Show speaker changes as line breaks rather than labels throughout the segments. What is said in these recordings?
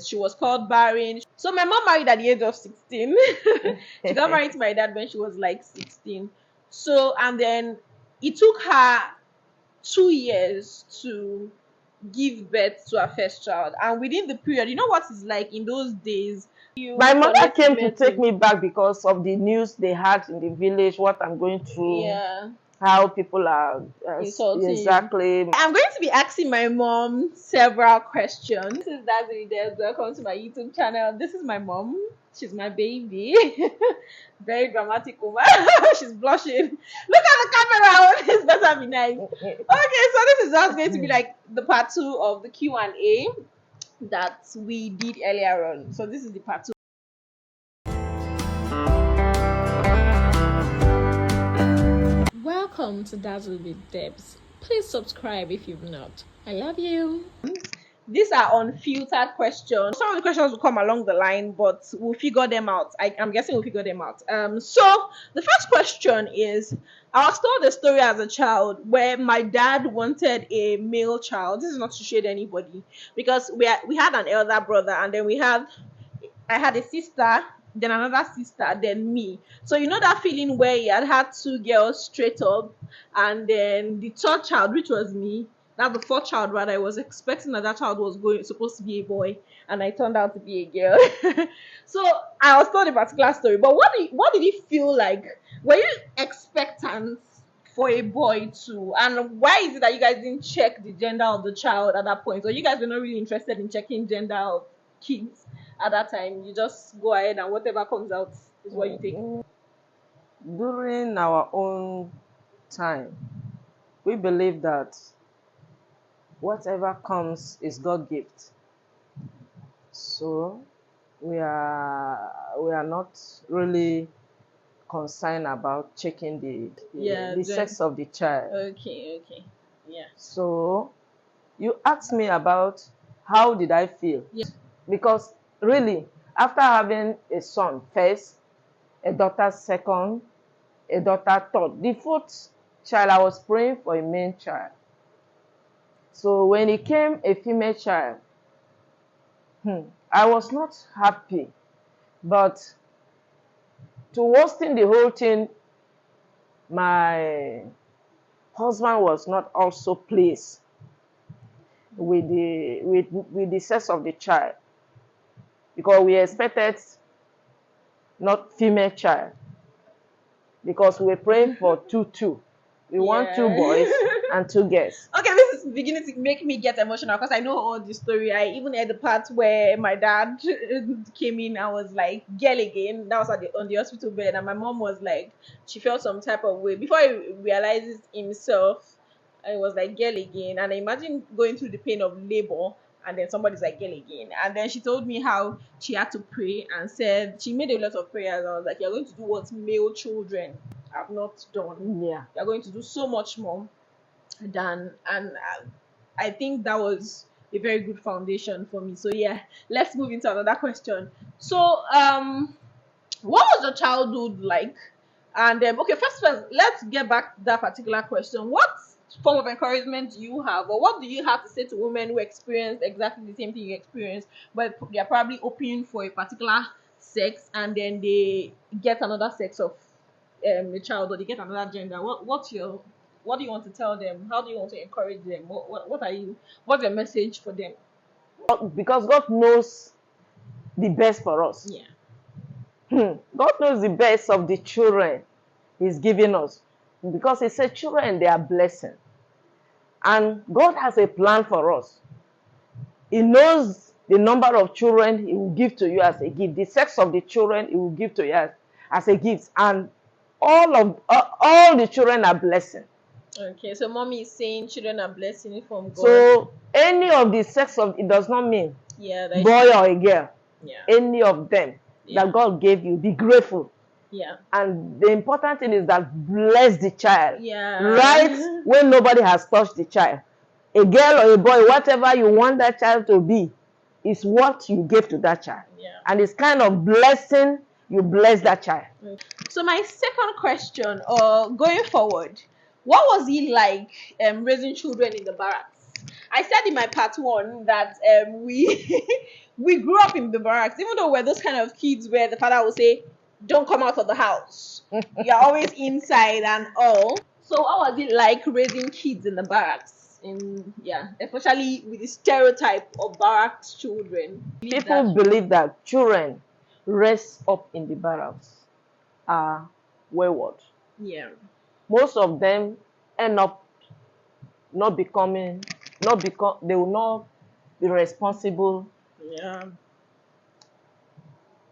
She was called Barin. So my mom married at the age of 16. She got married to my dad when she was like 16. So, and then it took her 2 years to give birth to her first child. And within the period, you know what it's like in those days?
My
You
mother
connect
came to take
medicine.
me back because of the news they had in the village, what I'm going through,
Yeah,
how people are
insulting you.
exactly.
I'm going to be asking my mom several questions. This is Dazzly Des. Welcome to my YouTube channel. This is my mom. She's my baby. Very dramatic woman. She's blushing. Look at the camera. This better be nice. Okay, so this is just going to be like the part 2 of the Q&A that we did earlier on. So this is the part 2. Welcome to Dazzle with Debs. Please subscribe if you've not. I love you. These are unfiltered questions. Some of the questions will come along the line, but we'll figure them out. I'm guessing we'll figure them out. So the first question is, I was told a story as a child where my dad wanted a male child. This is not to shade anybody, because we had an elder brother, and then I had a sister, then another sister, then me. So you know that feeling where he had 2 girls straight up, and then the third child, which was me, now the fourth child rather, I was expecting that child was supposed to be a boy, and I turned out to be a girl. So I was told a particular story. But what did it feel like? Were you expectant for a boy too? And why is it that you guys didn't check the gender of the child at that point? Or you guys were not really interested in checking gender of kids at that time? You just go ahead and whatever comes out is what you take.
During our own time, we believe that whatever comes is God gift. So we are not really concerned about checking the sex of the child.
Okay, yeah.
So you asked me about how did I feel?
Yeah.
Because really, after having a son first, a daughter second, a daughter third, the fourth child, I was praying for a male child. So when it came a female child, I was not happy. But to worsen the whole thing, my husband was not also pleased with the sex of the child, because we expected not female child, because we were praying for two. We want 2 boys and 2 girls.
Okay, this is beginning to make me get emotional because I know all the story. I even heard the part where my dad came in. I was like, "Girl again." That was on the hospital bed, and my mom was like, she felt some type of way before he realizes himself. I was like, "Girl again," and I imagine going through the pain of labor. And then somebody's like, "Girl again." And then she told me how she had to pray and said she made a lot of prayers. I was like, "You're going to do what male children have not done.
Yeah.
You're going to do so much more than," and I think that was a very good foundation for me. So yeah, let's move into another question. So what was your childhood like? And okay, first, let's get back to that particular question. What form of encouragement do you have, or what do you have to say to women who experienced exactly the same thing you experienced, but they're probably open for a particular sex, and then they get another sex of a child, or they get another gender? What do you want to tell them? How do you want to encourage them? What's your message for them?
Because God knows the best for us.
Yeah.
God knows the best of the children He's giving us, because He said children, they are blessing, and God has a plan for us. He knows the number of children He will give to you as a gift, the sex of the children He will give to you as a gift, and all the children are blessing.
Okay, so mommy is saying children are blessing from God.
So any of the sex of it does not mean boy or a girl.
Yeah.
Any of them that God gave you, be grateful.
Yeah.
And the important thing is that bless the child.
Yeah.
Right when nobody has touched the child. A girl or a boy, whatever you want that child to be, is what you gave to that child.
Yeah.
And it's kind of blessing, you bless that child.
So my second question, going forward, what was it like raising children in the barracks? I said in my part one that we we grew up in the barracks, even though we're those kind of kids where the father will say, "Don't come out of the house. You're always inside and all." So, what was it like raising kids in the barracks? Especially with the stereotype of barracks children.
People believe that children raised up in the barracks are wayward.
Yeah.
Most of them end up they will not be responsible.
Yeah.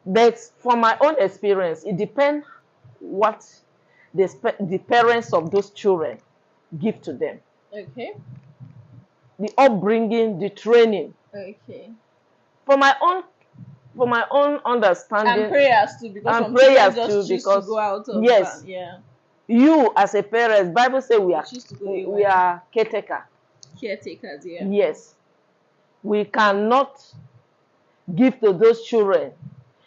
But from my own experience, it depends what the parents of those children give to them.
Okay.
The upbringing, the training.
Okay.
For my own understanding.
And prayers too, because
and
some
prayers
children just
too,
choose
because
to go out of
yes,
that. Yeah.
You as a parent, Bible says we are caretaker.
Caretakers, yeah.
Yes. We cannot give to those children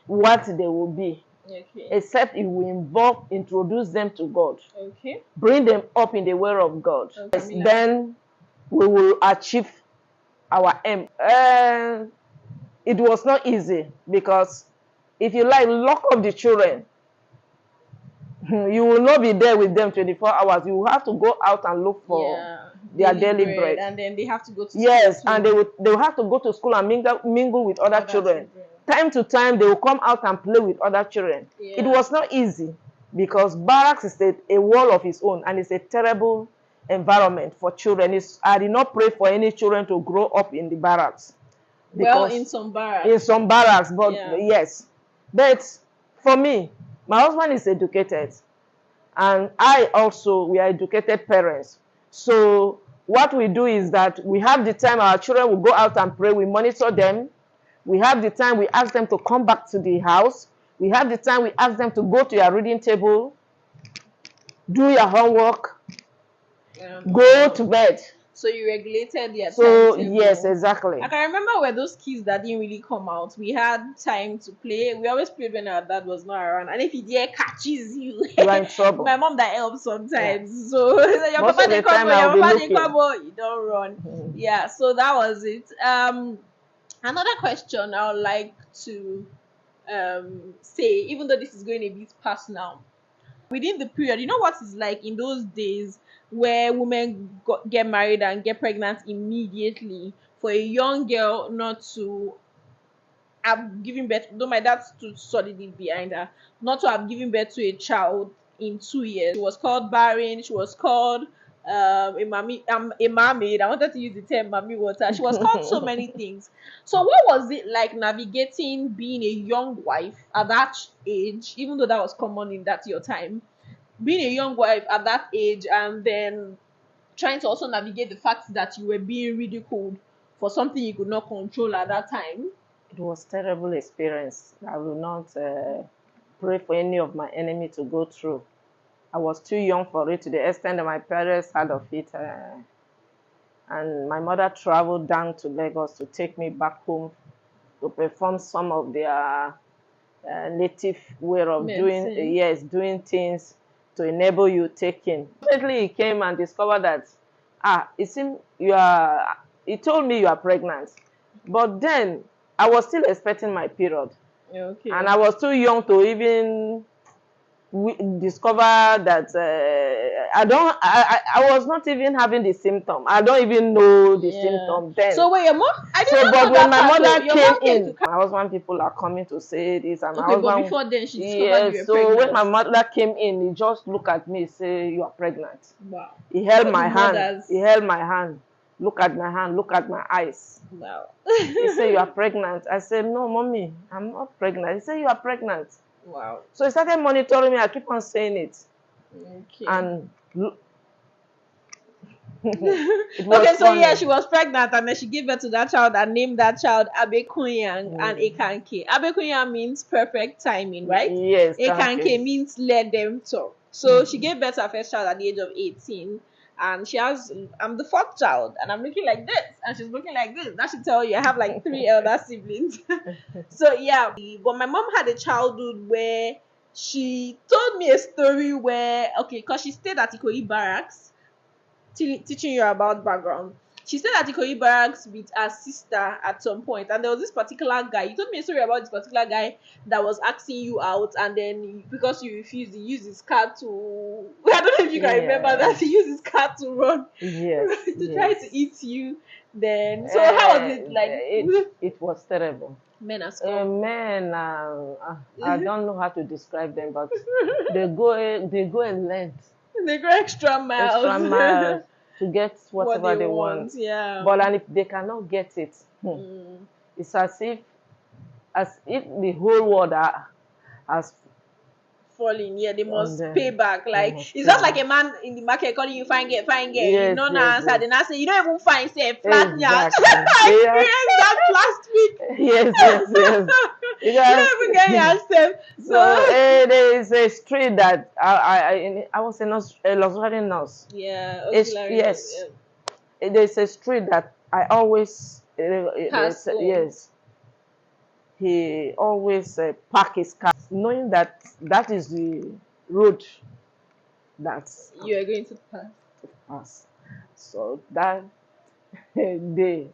what they will be.
Okay.
Except it will introduce them to God.
Okay.
Bring them up in the way of God.
Okay.
Yes, then we will achieve our aim. It was not easy because if you lock up the children, you will not be there with them 24 hours. You will have to go out and look for their daily bread.
And then they have to go to school.
Yes, and they will have to go to school and mingle with other children. Time to time, they will come out and play with other children. Yeah. It was not easy because barracks is a world of its own, and it's a terrible environment for children. I did not pray for any children to grow up in the barracks.
Well, in some barracks.
In some barracks, but yes. But for me, my husband is educated, and we are educated parents. So what we do is that we have the time our children will go out and pray. We monitor them. We have the time we ask them to come back to the house. We have the time we ask them to go to your reading table, do your homework, go to bed.
So you regulated their
timetable. Yes, exactly.
I can remember where those kids that didn't really come out. We had time to play. We always played when our dad was not around. And if he catches you,
you are in trouble.
My mom that helps sometimes. Yeah. So your
Most
papa didn't come, you don't run.
Mm-hmm.
Yeah, so that was it. Another question I would like to say, even though this is going a bit past now, within the period, you know what it's like in those days where women get married and get pregnant immediately, for a young girl not to have given birth, though my dad stood solidly behind her, not to have given birth to a child in 2 years. She was called barren. She was called a mermaid. I wanted to use the term mommy water. She was called so many things. So what was it like navigating being a young wife at that age, even though that was common in your time, being a young wife at that age, and then trying to also navigate the fact that you were being ridiculed for something you could not control at that time?
It was a terrible experience. I will not pray for any of my enemy to go through. I was too young for it, to the extent that my parents heard of it. And my mother traveled down to Lagos to take me back home to perform some of their native way of doing things to enable you taking. Recently, he came and discovered that he told me you are pregnant. But then I was still expecting my period.
Okay.
And I was too young to even discover that I was not even having the symptom. I don't even know the symptom then.
So when your mom,
but when my mother came in, my husband people are coming to say this, and my husband.
But before then, she discovered you were pregnant.
So when my mother came in, he just looked at me and say, "You are pregnant."
Wow.
He held my hand. He held my hand. Look at my hand. Look at my eyes.
Wow.
He said, "You are pregnant." I said, "No, mommy, I'm not pregnant." He said, "You are pregnant."
Wow.
So he started monitoring me. I keep on saying it.
Okay.
And
okay, so she was pregnant, and then she gave birth to that child and named that child Abekunyang and Ekanke. Abekunyang means perfect timing, right?
Yes.
Ekanke means let them talk. So she gave birth to her first child at the age of 18. And I'm the fourth child, and I'm looking like this, and she's looking like this. That should tell you I have like 3 elder siblings. So yeah, but my mom had a childhood where she told me a story where, because she stayed at Ikoyi Barracks, teaching you about background. she stayed at Ikoyi Barracks with her sister at some point, and there was this particular guy. You told me a story about this particular guy that was asking you out, and then because you refused, he used his car to. I don't know if you can remember that he used his car to run
Yes.
to try to eat you. Then, so how was it like?
It was terrible.
Men are scum.
Men, I don't know how to describe them, but they go a length,
They go extra miles.
To get whatever
what
they want.
Yeah.
But and if they cannot get it, it's as if the whole world has
falling. Yeah, they must
then
pay back. Like
must
it's
pay
just like a man in the market calling you fine girl, fine girl. You
Yes,
don't
yes,
answer.
yes.
Then I say you don't even find say flat nyash.
Exactly.
I experienced that last week.
yes.
You don't even get yourself.
So there is a street that I was a luxury nurse.
Yeah.
Yes. There's a street that I always
Pass on.
yes. He always park his car, knowing that is the road that
You are going to pass.
pass. So that day,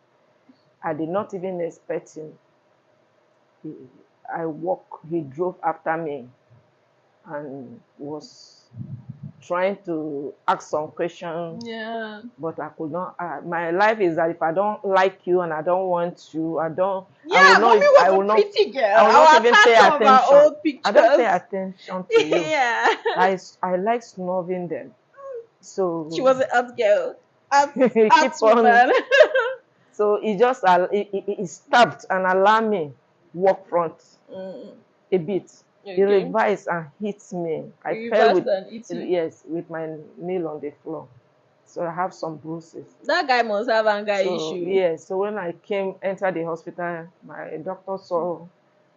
I did not even expect him. He drove after me and was trying to ask some questions,
Yeah.
but I could not. My life is that if I don't like you and I don't want you,
Yeah, mommy was a pretty girl.
I will not even pay
Our
attention.
old pictures.
I don't pay attention to you.
Yeah.
I like snubbing them. So
She was an art girl. Art
Keep on.
woman.
So he just he stopped and allowed me walk front a bit. He
Okay.
revised and hit me. I
You
fell
reversed and hit you.
yes, with my nail on the floor. So I have some bruises.
That guy must have anger
So,
issue.
yes. So when I entered the hospital, my doctor saw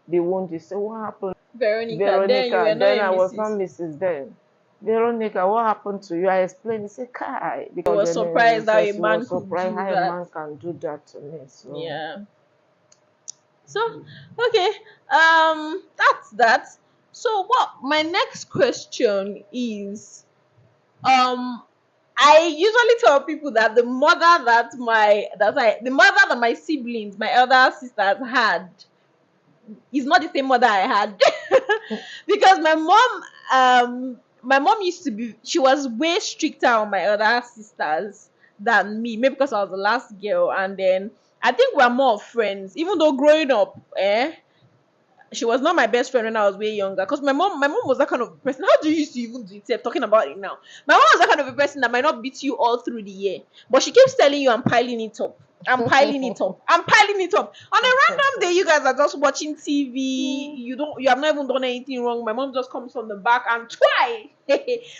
the wound. He said, "What happened,
Veronica, then you were not
Then
a
I was
Mrs.
not Mrs. Then. Veronica, what happened to you?" I explained. He said, "Kai."
I was
then,
surprised how a
he
man
was
could
surprised
do
how a
that.
man can do that to me. So
Yeah. So, okay. That's that. So what my next question is, I usually tell people that the mother that my siblings, my elder sisters had is not the same mother I had. Because my mom used to be, she was way stricter on my other sisters than me, maybe because I was the last girl, and then I think we're more friends, even though growing up, she was not my best friend when I was way younger. Because my mom was that kind of person. How do you used to even do it? Talking about it now. My mom was that kind of a person that might not beat you all through the year, but she keeps telling you, "I'm piling it up. I'm piling it up. I'm piling it up." On a random day, you guys are just watching TV. You have not even done anything wrong. My mom just comes from the back and try.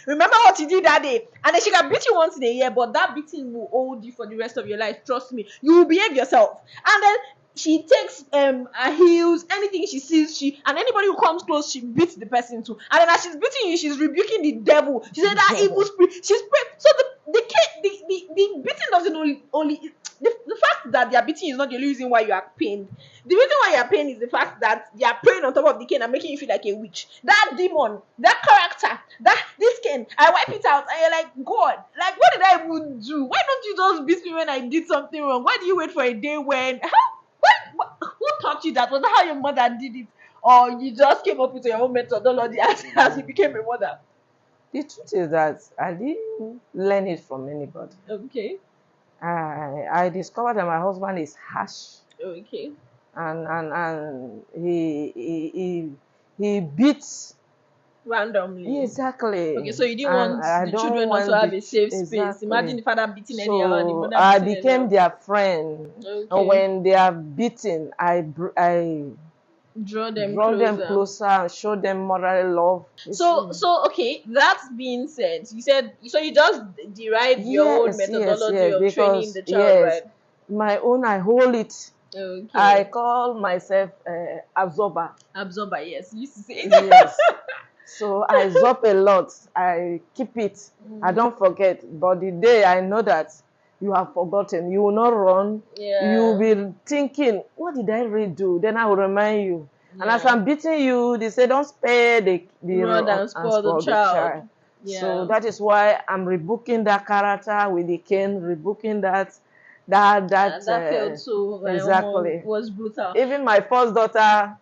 Remember what you did that day, and then she can beat you once in a year, but that beating will hold you for the rest of your life. Trust me, you will behave yourself. And then she takes her heels, anything she sees, and anybody who comes close, she beats the person too. And then as she's beating you, she's rebuking the devil. She said that evil spirit. She's so the beating doesn't only the fact that they are beating you is not the only reason why you are pained. The reason why you are pained is the fact that they are praying on top of the cane and making you feel like a witch. That demon, that character, this cane, I wipe it out, and you're like, God, like what did I even do? Why don't you just beat me when I did something wrong? Why do you wait for a day when who taught you that? Was that how your mother did it? Or you just came up with your own methodology as you became a mother?
the truth is that I didn't learn it from anybody.
Okay.
I discovered that my husband is harsh,
Okay.
and he beats
Randomly.
exactly.
Okay, so you didn't
And
want
I
the
don't
children
want
also have a safe
exactly.
space. Imagine the father beating anyhow and the
So
mother
I
beating
became
anyhow.
their friend,
Okay.
and when they are beaten, I
Draw them
draw them
closer.
closer and show them moral love.
So okay, that being said, you said so you just derive your own methodology of training the child, right?
My own, I hold it.
Okay.
I call myself absorber.
Absorber, yes. You used to say it.
Yes. So I absorb a lot. I keep it. I don't forget. But the day I know that you have forgotten, you will not run.
Yeah.
You will be thinking, what did I really do? Then I will remind you. And as
Yeah.
I'm beating you, they say, don't spare the
Rod and spoil the child.
Yeah. So that is why I'm rebooking that character with the cane, rebooking that.
That failed too. Like,
exactly.
was brutal.
Even my first daughter,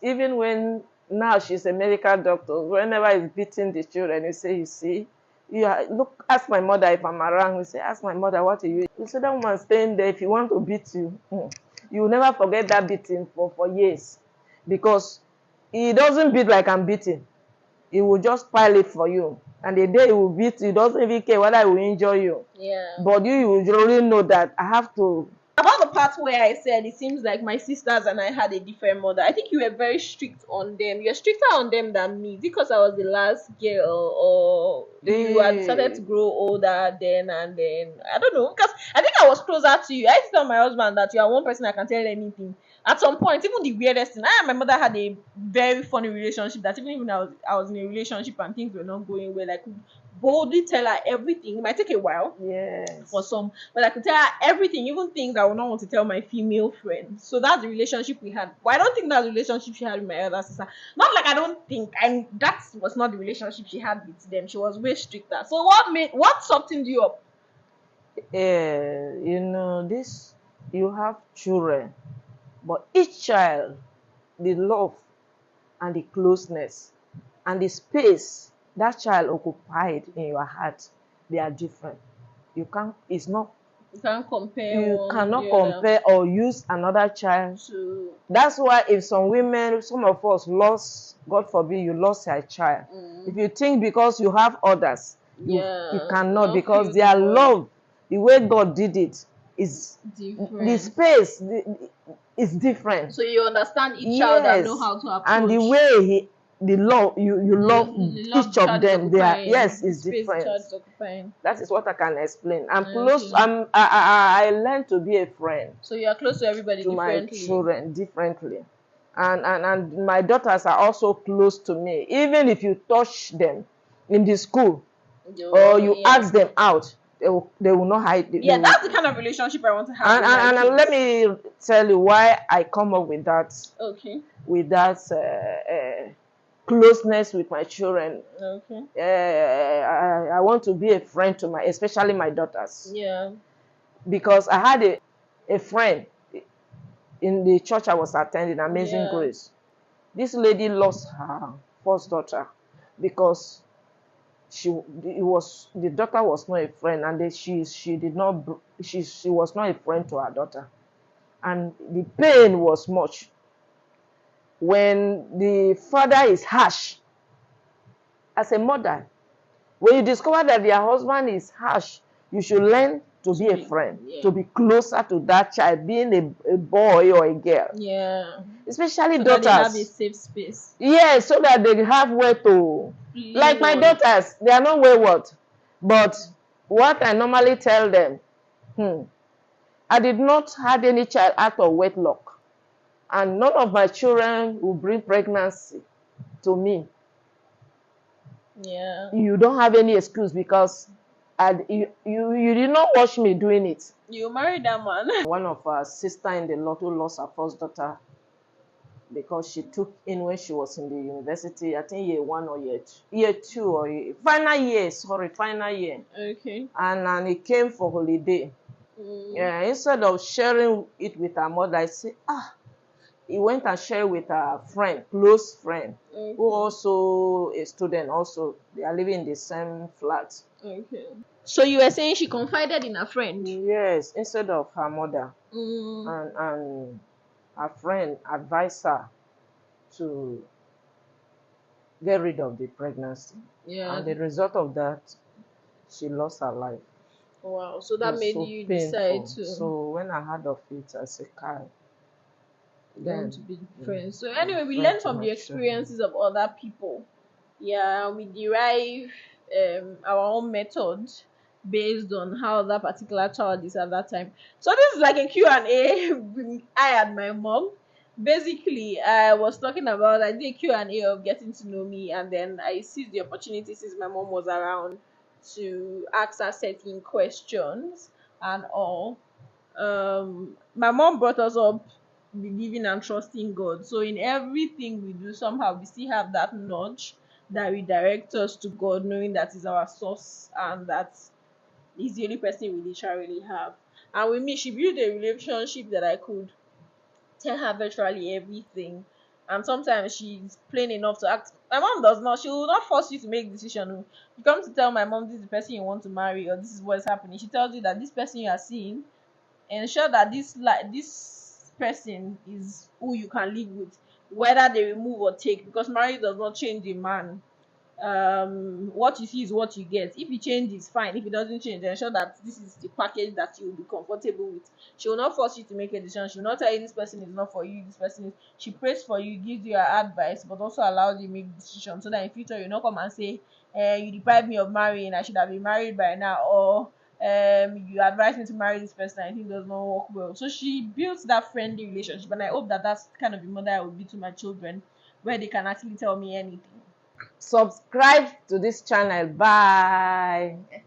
even when now she's a medical doctor, whenever he's beating the children, you say, you see, look, ask my mother if I'm around. We say, ask my mother, what are you? You say, that woman staying there, if you want to beat you, you will never forget that beating for years. Because he doesn't beat like I'm beating. He will just pile it for you. And the day he will beat you, he doesn't even care whether he will injure you.
Yeah.
But you really know that I have to.
About the part where I said it seems like my sisters and I had a different mother, I think you were very strict on them. You're stricter on them than me because I was the last girl, or you had started to grow older then, and then I don't know, because I think I was closer to you. I used to tell my husband that you are one person I can tell anything. At some point, even the weirdest thing, I and my mother had a very funny relationship that even when I was in a relationship and things were not going well, I could boldly tell her everything. It might take a while
Yes.
for some, but I could tell her everything, even things I would not want to tell my female friends. So that's the relationship we had. But I don't think that's the relationship she had with my other sister. Not like I don't think, and that was not the relationship she had with them. She was way stricter. So what softened you up?
This, you have children, but each child, the love and the closeness and the space that child occupied in your heart, they are different. You can't, it's not,
You can't compare.
you cannot compare or use another child.
To
That's why if some of us lost, God forbid, you lost your child. If you think because you have others, you cannot, because their love, the way God did it, is
different.
the space is different.
So you understand each child and know how to approach.
And the way you love each of them, they are, yes, is different. That is what I can explain. I'm close. I learned to be a friend.
So you are close to everybody
to
differently.
my children differently, and my daughters are also close to me. Even if you touch them in the school or you ask them out, they will not hide.
That's the kind of relationship I want to have.
And let me tell you why I come up with that.
Okay.
With that closeness with my children.
Okay.
I want to be a friend to especially my daughters.
Yeah.
Because I had a friend in the church I was attending, Amazing Grace. This lady lost her first daughter because the daughter was not a friend, and she was not a friend to her daughter, and the pain was much. When the father is harsh, as a mother, when you discover that your husband is harsh, you should learn to be a friend, to be closer to that child, being a boy or a girl.
Yeah.
Especially
so
daughters.
That they have a safe space.
Yes, so that they have where to. Like my daughters, they are not wayward. But what I normally tell them, I did not have any child out of wedlock. And none of my children will bring pregnancy to me.
Yeah.
You don't have any excuse because you did not watch me doing it.
You married that man.
One of our sister in the lot who lost her first daughter because she took in when she was in the university, I think year 1 or year 2 or final year.
Okay.
And he came for holiday. Yeah, instead of sharing it with her mother, I said, he went and shared with a friend, close friend, who also a student. Also, they are living in the same flat.
Okay. So you were saying she confided in a friend?
Yes, instead of her mother, and her friend advised her to get rid of the pregnancy.
Yeah.
And the result of that, she lost her life.
Wow. So that made you decide to.
So when I heard of it, I said, "Kai."
Want to be friends. So anyway, we learn from the experiences of other people. Yeah, we derive our own method based on how that particular child is at that time. So this is like a Q&A with I and my mom. Basically, I was talking about, I did a Q&A of getting to know me, and then I seized the opportunity since my mom was around to ask her certain questions and all. My mom brought us up believing and trusting God. So in everything we do, somehow we still have that nudge that redirects us to God, knowing that is our source and that is the only person we literally have. And with me, she built a relationship that I could tell her virtually everything. And sometimes she's plain enough to act. My mom does not. She will not force you to make decision. Oh. You come to tell my mom this is the person you want to marry or this is what is happening. She tells you that this person you are seeing, ensure that this person is who you can live with, whether they remove or take, because marriage does not change a man. What you see is what you get. If it changes, fine. If it doesn't change, ensure that this is the package that you will be comfortable with. She will not force you to make a decision. She will not tell you this person is not for you, this person is. She prays for you, gives you her advice, but also allows you to make decisions so that in future you not come and say, you deprived me of marrying, I should have been married by now, or you advised me to marry this person, I think does not work well. So she built that friendly relationship, and I hope that that's kind of the mother I will be to my children, where they can actually tell me anything.
Subscribe to this channel. Bye.